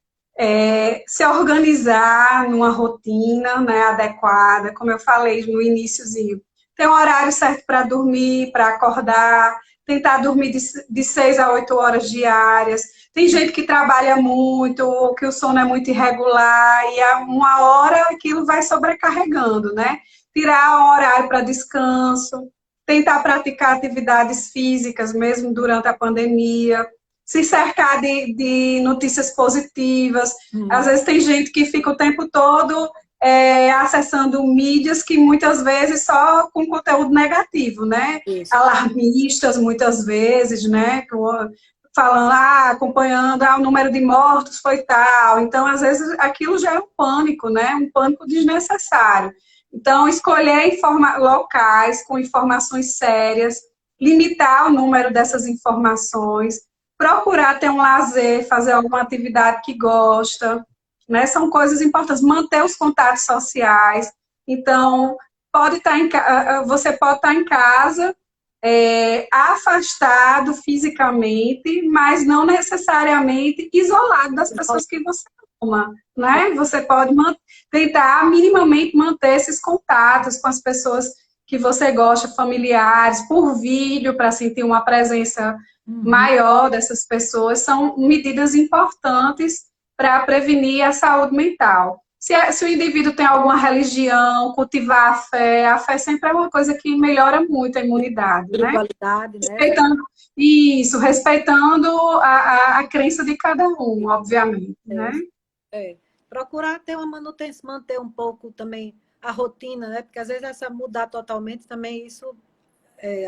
Se organizar numa rotina, né, adequada, como eu falei no iniciozinho. Ter um horário certo para dormir, para acordar, tentar dormir de 6 a 8 horas diárias. Tem gente que trabalha muito, ou que o sono é muito irregular, e a uma hora aquilo vai sobrecarregando, né? Tirar um horário para descanso, tentar praticar atividades físicas, mesmo durante a pandemia, se cercar de notícias positivas. Às vezes tem gente que fica o tempo todo acessando mídias que muitas vezes só com conteúdo negativo, né? Isso. Alarmistas, muitas vezes, né? Falando, acompanhando, o número de mortos foi tal. Então, às vezes, aquilo gera um pânico, né? Um pânico desnecessário. Então, escolher locais com informações sérias, limitar o número dessas informações, procurar ter um lazer, fazer alguma atividade que gosta, né? São coisas importantes. Manter os contatos sociais. Então, você pode estar em casa, afastado fisicamente, mas não necessariamente isolado das pessoas que você ama, né? Você pode tentar minimamente manter esses contatos com as pessoas que você gosta, familiares, por vídeo, para sentir uma presença maior dessas pessoas. São medidas importantes para prevenir a saúde mental. Se o indivíduo tem alguma religião, cultivar a fé sempre é uma coisa que melhora muito a imunidade, né? Respeitando a crença de cada um, obviamente, né? Procurar ter uma manutenção, manter um pouco também a rotina, né? Porque às vezes essa mudar totalmente também isso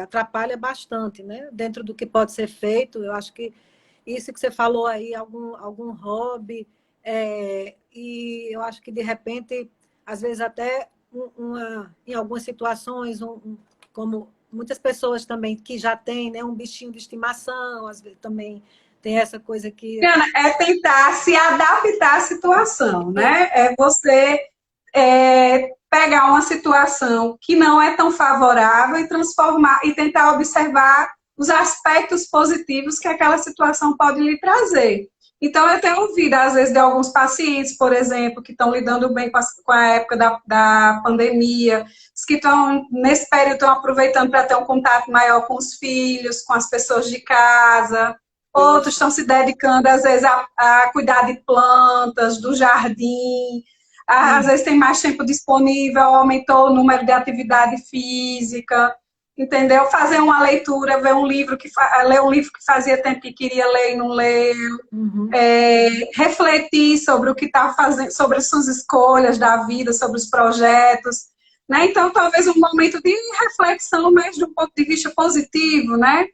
atrapalha bastante, né? Dentro do que pode ser feito, eu acho que isso que você falou aí, algum hobby, e eu acho que de repente, às vezes até em algumas situações, como muitas pessoas também que já têm, né, um bichinho de estimação, às vezes também tem essa coisa que... É tentar se adaptar à situação, né? É você pegar uma situação que não é tão favorável e transformar e tentar observar os aspectos positivos que aquela situação pode lhe trazer. Então, eu tenho ouvido, às vezes, de alguns pacientes, por exemplo, que estão lidando bem com a época da pandemia, que estão, nesse período, estão aproveitando para ter um contato maior com os filhos, com as pessoas de casa. Outros estão se dedicando, às vezes, a cuidar de plantas, do jardim. Às vezes tem mais tempo disponível, aumentou o número de atividade física, entendeu? Fazer uma leitura, ler um livro que fazia tempo que queria ler e não leu. Refletir sobre o que está fazendo, sobre as suas escolhas da vida, sobre os projetos. Né? Então, talvez um momento de reflexão, mas de um ponto de vista positivo, né?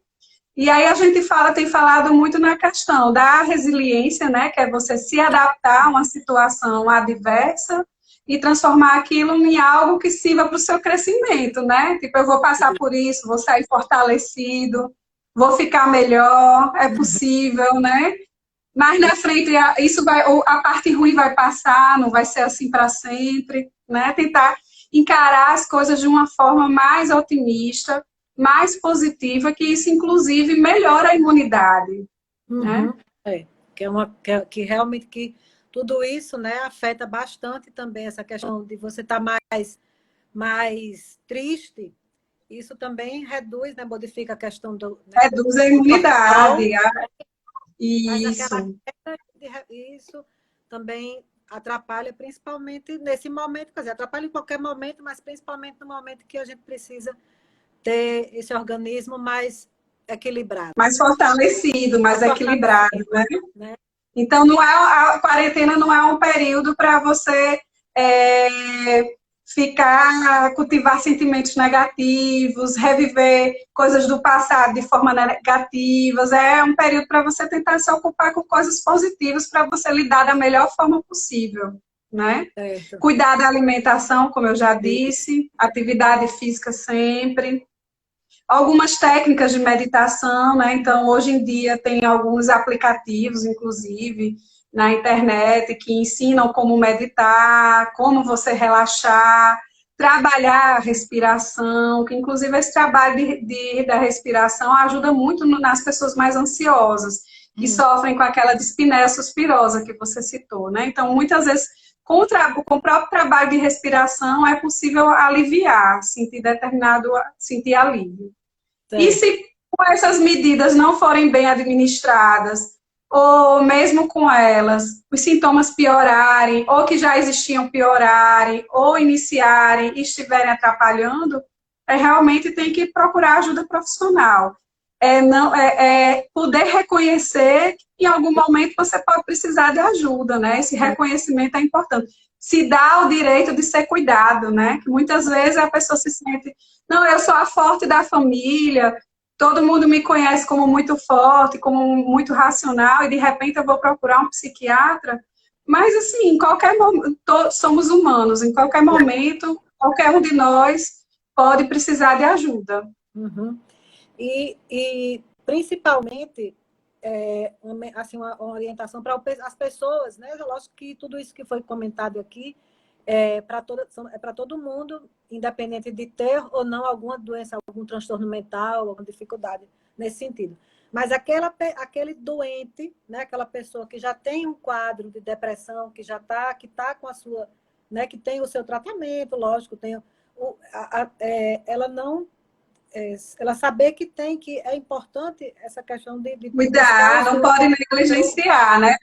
E aí a gente tem falado muito na questão da resiliência, né? Que é você se adaptar a uma situação adversa e transformar aquilo em algo que sirva para o seu crescimento, né? Tipo, eu vou passar por isso, vou sair fortalecido, vou ficar melhor, é possível, né? Mais na frente, isso vai, a parte ruim vai passar, não vai ser assim para sempre, né? Tentar encarar as coisas de uma forma mais otimista, mais positiva, que isso, inclusive, melhora a imunidade, né? Uhum. Que realmente que tudo isso, né, afeta bastante também essa questão de você estar mais triste. Isso também reduz, né, modifica a questão do, né, Reduz a hormonal, imunidade, mas aquela isso. queda isso também atrapalha principalmente nesse momento, quer dizer, atrapalha em qualquer momento, mas principalmente no momento que a gente precisa ter esse organismo mais equilibrado. Mais fortalecido, mais equilibrado, né? Né? Então, não é, a quarentena não é um período para você cultivar sentimentos negativos, reviver coisas do passado de forma negativas. É um período para você tentar se ocupar com coisas positivas para você lidar da melhor forma possível, né? Certo. Cuidar da alimentação, como eu já Isso. disse, atividade física sempre, algumas técnicas de meditação, né? Então, hoje em dia tem alguns aplicativos, inclusive, na internet, que ensinam como meditar, como você relaxar, trabalhar a respiração, que inclusive esse trabalho da respiração ajuda muito nas pessoas mais ansiosas, que sofrem com aquela dispneia suspirosa que você citou, né? Então, muitas vezes, com o próprio trabalho de respiração, é possível aliviar, sentir alívio. E Certo. se essas medidas não forem bem administradas, ou mesmo com elas, os sintomas piorarem, ou que já existiam piorarem, ou iniciarem e estiverem atrapalhando, realmente tem que procurar ajuda profissional. Não, poder reconhecer que em algum momento você pode precisar de ajuda, né? Esse reconhecimento é importante. Se dá o direito de ser cuidado, né? Que muitas vezes a pessoa se sente, não, eu sou a forte da família, todo mundo me conhece como muito forte, como muito racional, e de repente eu vou procurar um psiquiatra. Mas, assim, em qualquer momento, somos humanos, em qualquer momento, qualquer um de nós pode precisar de ajuda. Uhum. E principalmente, assim, uma orientação para as pessoas, né? Lógico que tudo isso que foi comentado aqui é para todo mundo, independente de ter ou não alguma doença, algum transtorno mental, alguma dificuldade nesse sentido. Mas aquele doente, né? Aquela pessoa que já tem um quadro de depressão, que tá com a sua, né? Que tem o seu tratamento, lógico, ela não ela saber que é importante essa questão de buscar Cuidar, não pode não, negligenciar, né?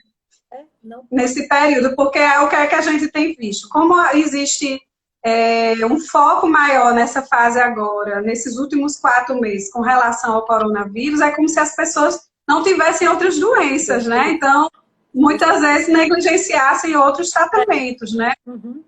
não pode. Nesse período, porque é o que, é que a gente tem visto. Como existe um foco maior nessa fase agora, nesses últimos 4 meses, com relação ao coronavírus, é como se as pessoas não tivessem outras doenças, né? Perfeito. Então, muitas vezes negligenciassem outros tratamentos, né? Uhum.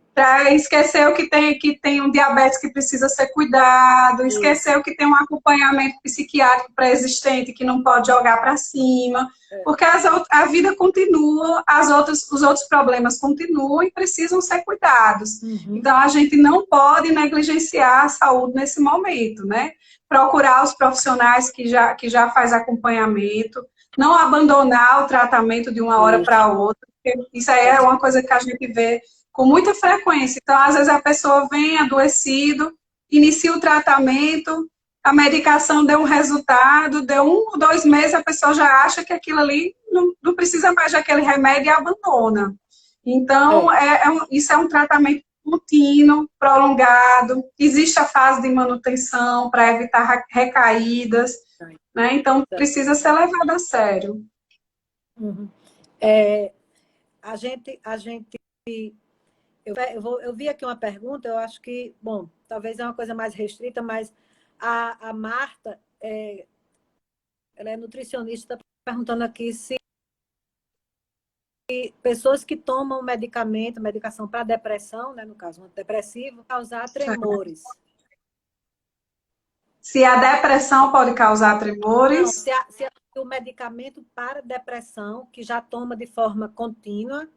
Esqueceu que tem um diabetes que precisa ser cuidado, Isso. esqueceu que tem um acompanhamento psiquiátrico pré-existente que não pode jogar para cima, porque a vida continua, os outros problemas continuam e precisam ser cuidados. Uhum. Então, a gente não pode negligenciar a saúde nesse momento, né? Procurar os profissionais que já faz acompanhamento, não abandonar o tratamento de uma hora Isso. para outra, porque isso aí é uma coisa que a gente vê com muita frequência. Então, às vezes, a pessoa vem adoecido, inicia o tratamento, a medicação deu um resultado, deu 1 ou 2 meses, a pessoa já acha que aquilo ali não precisa mais daquele remédio e abandona. Então, isso é um tratamento contínuo, prolongado, existe a fase de manutenção para evitar recaídas, né? Então, precisa ser levado a sério. Uhum. A gente eu vi aqui uma pergunta, eu acho que, bom, talvez é uma coisa mais restrita, mas a Marta, ela é nutricionista, está perguntando aqui se pessoas que tomam medicação para depressão, né, no caso, um antidepressivo, causar tremores. Se a depressão pode causar Não, tremores, se o medicamento para depressão, que já toma de forma contínua,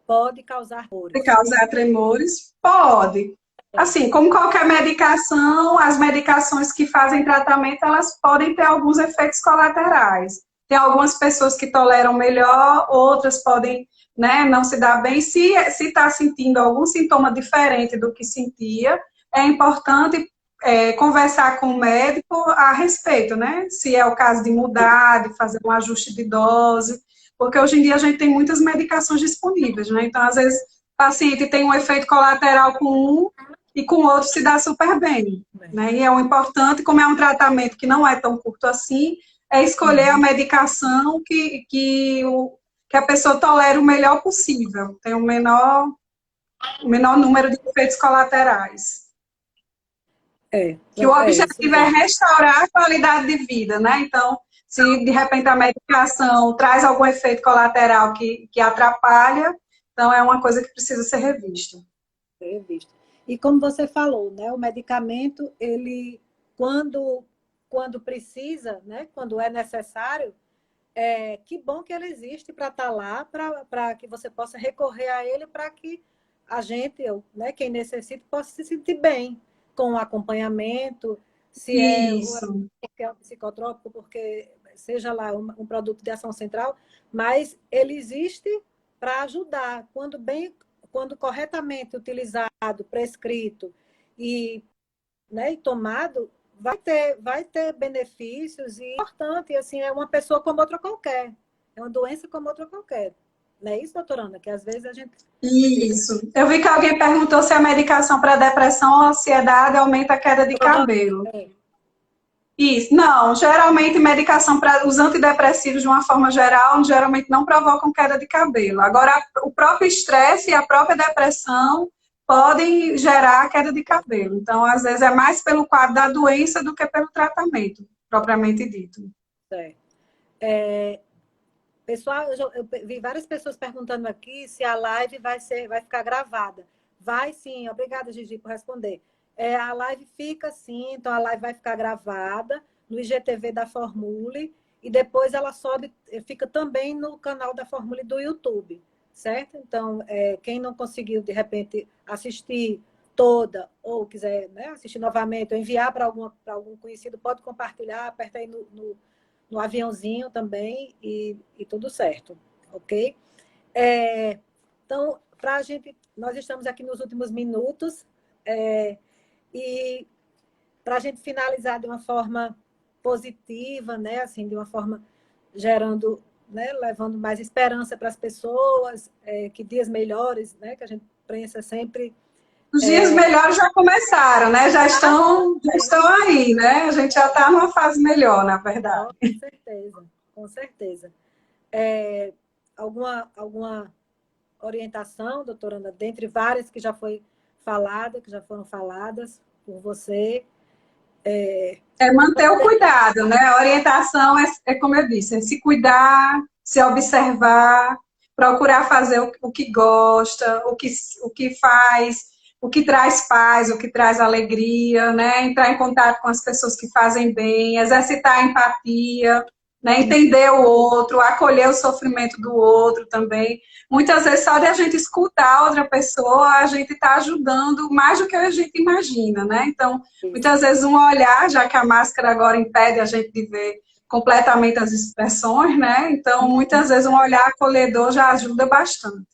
pode causar pode dores. causar tremores, pode. É. Assim, como qualquer medicação, as medicações que fazem tratamento, elas podem ter alguns efeitos colaterais. Tem algumas pessoas que toleram melhor, outras podem, né, não se dar bem. Se está sentindo algum sintoma diferente do que sentia, é importante conversar com o médico a respeito, né? Se é o caso de mudar, de fazer um ajuste de dose, porque hoje em dia a gente tem muitas medicações disponíveis, né? Então, às vezes, o paciente tem um efeito colateral com um e com o outro se dá super bem, né? E é o importante, como é um tratamento que não é tão curto assim, é escolher a medicação que a pessoa tolere o melhor possível, tem o menor número de efeitos colaterais. Que o Isso objetivo é mesmo. restaurar a qualidade de vida, né? Então, se de repente a medicação traz algum efeito colateral que atrapalha, então é uma coisa que precisa ser revista. Revista. E como você falou, né, o medicamento, ele, quando, quando precisa, né, quando é necessário, que bom que ele existe para estar lá, para que você possa recorrer a ele, para que a gente, né, quem necessita, possa se sentir bem com o acompanhamento, se é, Isso, que é um psicotrópico, porque seja lá um produto de ação central, mas ele existe para ajudar, quando corretamente utilizado, prescrito e, né, e tomado, vai ter benefícios e é importante, assim, é uma pessoa como outra qualquer, é uma doença como outra qualquer. Não é isso, doutora Ana? Que às vezes a gente fica... isso. Eu vi que alguém perguntou se a medicação para depressão ou ansiedade aumenta a queda de cabelo. É, Isso. Não, geralmente medicação para os antidepressivos, de uma forma geral, geralmente não provocam queda de cabelo. Agora, o próprio estresse e a própria depressão podem gerar queda de cabelo. Então, às vezes, é mais pelo quadro da doença do que pelo tratamento, propriamente dito. é. É, pessoal, eu vi várias pessoas perguntando aqui se a live vai ficar gravada. Vai sim, obrigada, Gigi, por responder. A live fica sim, então a live vai ficar gravada no IGTV da Formule e depois ela sobe, fica também no canal da Formule do YouTube, certo? Então, quem não conseguiu, de repente, assistir toda ou quiser, né, assistir novamente ou enviar para algum conhecido, pode compartilhar, aperta aí no aviãozinho também e tudo certo, ok? Então, para a gente, nós estamos aqui nos últimos minutos e para a gente finalizar de uma forma positiva, né, assim, de uma forma gerando, né, levando mais esperança para as pessoas, que dias melhores, né, que a gente pensa sempre. Os dias melhores já começaram, né? Já estão aí, né? A gente já está numa fase melhor, na verdade. Com certeza, com certeza. É, alguma orientação, doutora Ana, dentre várias que já foi falada, que já foram faladas por você? É manter o cuidado, né? A orientação é como eu disse, é se cuidar, se observar, procurar fazer o que gosta, o que faz, o que traz paz, o que traz alegria, né? Entrar em contato com as pessoas que fazem bem, exercitar a empatia, né? Entender o outro, acolher o sofrimento do outro também. Muitas vezes, só de a gente escutar outra pessoa, a gente está ajudando mais do que a gente imagina, né? Então, Isso. muitas vezes um olhar, já que a máscara agora impede a gente de ver completamente as expressões, né? Então, muitas vezes um olhar acolhedor já ajuda bastante.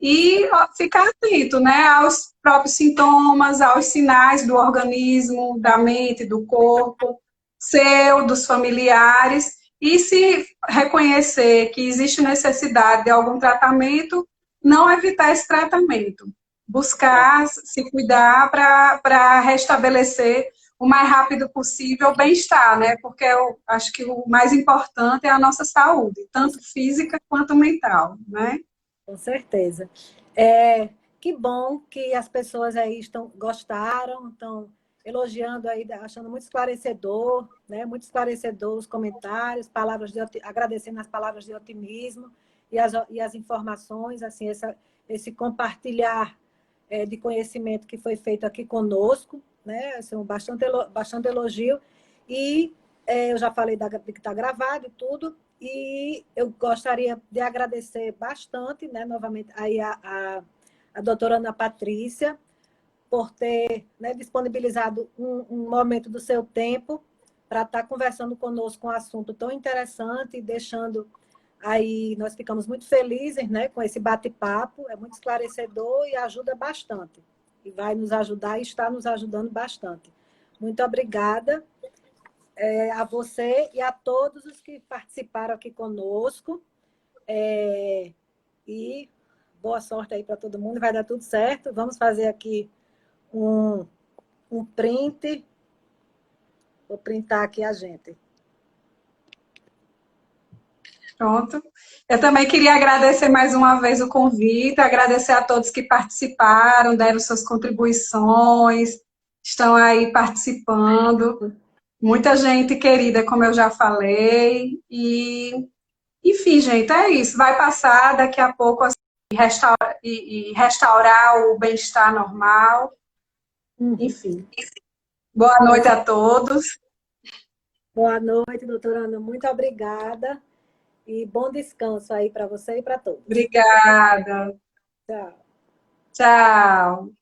E ficar atento, né, aos próprios sintomas, aos sinais do organismo, da mente, do corpo, seu, dos familiares, e se reconhecer que existe necessidade de algum tratamento, não evitar esse tratamento. Buscar se cuidar para restabelecer o mais rápido possível o bem-estar, né? Porque eu acho que o mais importante é a nossa saúde, tanto física quanto mental, né? Com certeza. Que bom que as pessoas aí gostaram, estão elogiando aí, achando muito esclarecedor, né? Muito esclarecedor os comentários, agradecendo as palavras de otimismo e as informações, assim, esse compartilhar de conhecimento que foi feito aqui conosco, né? Assim, bastante elogio. E eu já falei de que está gravado e tudo. E eu gostaria de agradecer bastante, né, novamente, aí a doutora Ana Patrícia, por ter, né, disponibilizado um momento do seu tempo para estar conversando conosco um assunto tão interessante e deixando aí, nós ficamos muito felizes, né, com esse bate-papo, é muito esclarecedor e ajuda bastante. E vai nos ajudar e está nos ajudando bastante. Muito obrigada a você e a todos os que participaram aqui conosco. E boa sorte aí para todo mundo, vai dar tudo certo. Vamos fazer aqui um, um print. Vou printar aqui a gente. Pronto. Eu também queria agradecer mais uma vez o convite, agradecer a todos que participaram, deram suas contribuições, estão aí participando. Muita gente querida, como eu já falei. E, enfim, gente, é isso. Vai passar daqui a pouco assim, e restaurar o bem-estar normal. Enfim. Boa noite a todos. Boa noite, doutora Ana. Muito obrigada. E bom descanso aí para você e para todos. Obrigada. Tchau. Tchau.